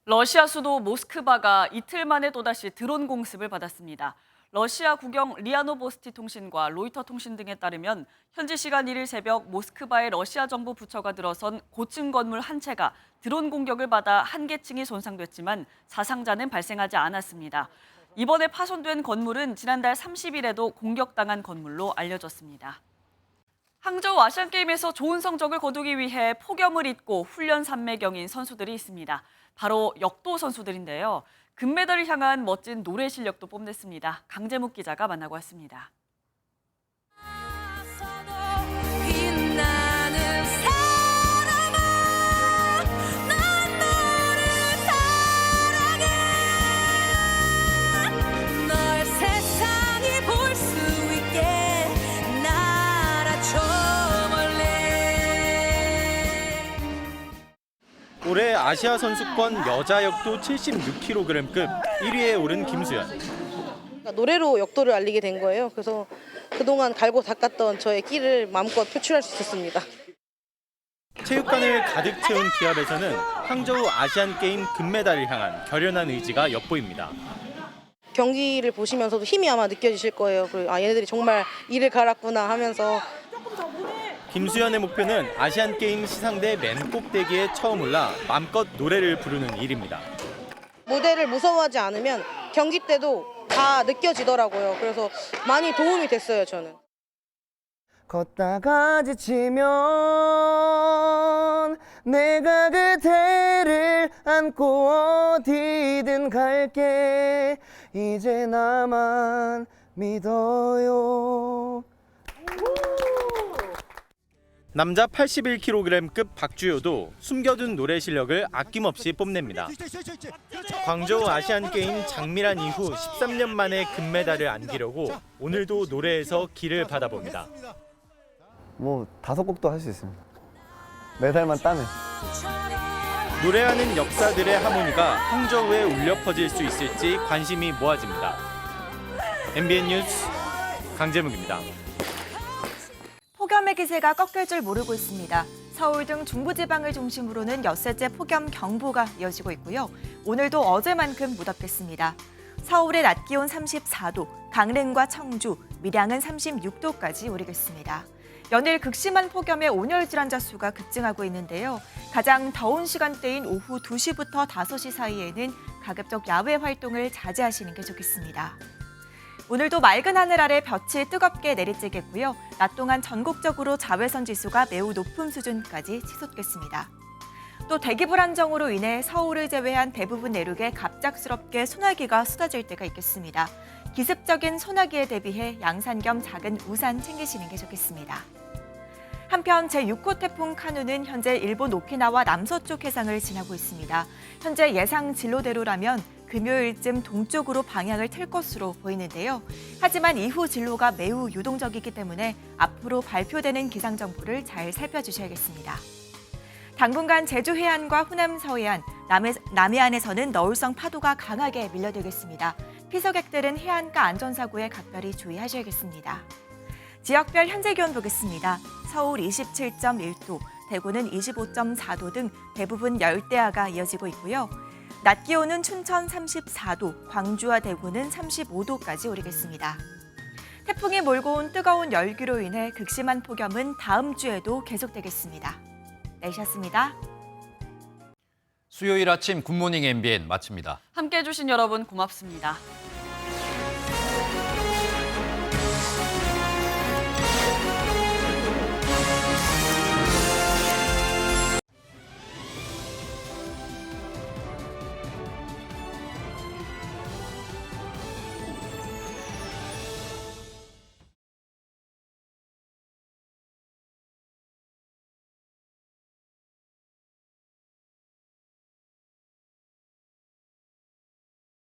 러시아 수도 모스크바가 이틀 만에 또다시 드론 공습을 받았습니다. 러시아 국영 리아 노보스티 통신과 로이터 통신 등에 따르면 현지 시간 1일 새벽 모스크바의 러시아 정부 부처가 들어선 고층 건물 한 채가 드론 공격을 받아 한 개층이 손상됐지만 사상자는 발생하지 않았습니다. 이번에 파손된 건물은 지난달 30일에도 공격당한 건물로 알려졌습니다. 항저우 아시안게임에서 좋은 성적을 거두기 위해 폭염을 잊고 훈련 산매경인 선수들이 있습니다. 바로 역도 선수들인데요. 금메달을 향한 멋진 노래 실력도 뽐냈습니다. 강재묵 기자가 만나고 왔습니다. 올해 아시아 선수권 여자 역도 76kg급 1위에 오른 김수연. 노래로 역도를 알리게 된 거예요. 그래서 그동안 갈고 닦았던 저의 끼를 마음껏 표출할 수 있었습니다. 체육관을 가득 채운 기합에서는 항저우 아시안게임 금메달을 향한 결연한 의지가 엿보입니다. 경기를 보시면서도 힘이 아마 느껴지실 거예요. 그리고 얘네들이 정말 이를 갈았구나 하면서. 김수연의 목표는 아시안게임 시상대 맨 꼭대기에 처음 올라 맘껏 노래를 부르는 일입니다. 무대를 무서워하지 않으면 경기 때도 다 느껴지더라고요. 그래서 많이 도움이 됐어요, 저는. 걷다가 지치면 내가 그대를 안고 어디든 갈게 이제 나만 믿어요. 남자 81kg급 박주효도 숨겨둔 노래 실력을 아낌없이 뽐냅니다. 광저우 아시안게임 장미란 이후 13년 만에 금메달을 안기려고 오늘도 노래에서 기를 받아봅니다. 뭐 5곡도 할 수 있습니다. 메달만 따면. 노래하는 역사들의 하모니가 항저우에 울려 퍼질 수 있을지 관심이 모아집니다. MBN 뉴스 강재묵입니다. 폭염의 기세가 꺾일 줄 모르고 있습니다. 서울 등 중부지방을 중심으로는 엿새째 폭염 경보가 이어지고 있고요. 오늘도 어제만큼 무덥겠습니다. 서울의 낮 기온 34도, 강릉과 청주, 밀양은 36도까지 오르겠습니다. 연일 극심한 폭염에 온열 질환자 수가 급증하고 있는데요. 가장 더운 시간대인 오후 2시부터 5시 사이에는 가급적 야외 활동을 자제하시는 게 좋겠습니다. 오늘도 맑은 하늘 아래 볕이 뜨겁게 내리쬐겠고요. 낮 동안 전국적으로 자외선 지수가 매우 높은 수준까지 치솟겠습니다. 또 대기 불안정으로 인해 서울을 제외한 대부분 내륙에 갑작스럽게 소나기가 쏟아질 때가 있겠습니다. 기습적인 소나기에 대비해 양산 겸 작은 우산 챙기시는 게 좋겠습니다. 한편 제6호 태풍 카누는 현재 일본 오키나와 남서쪽 해상을 지나고 있습니다. 현재 예상 진로대로라면 금요일쯤 동쪽으로 방향을 틀 것으로 보이는데요. 하지만 이후 진로가 매우 유동적이기 때문에 앞으로 발표되는 기상 정보를 잘 살펴주셔야겠습니다. 당분간 제주 해안과 호남 서해안, 남해안에서는 너울성 파도가 강하게 밀려들겠습니다. 피서객들은 해안가 안전사고에 각별히 주의하셔야겠습니다. 지역별 현재 기온 보겠습니다. 서울 27.1도, 대구는 25.4도 등 대부분 열대야가 이어지고 있고요. 낮 기온은 춘천 34도, 광주와 대구는 35도까지 오르겠습니다. 태풍이 몰고 온 뜨거운 열기로 인해 극심한 폭염은 다음 주에도 계속되겠습니다. 날씨였습니다. 수요일 아침 굿모닝 MBN 마칩니다. 함께해 주신 여러분 고맙습니다.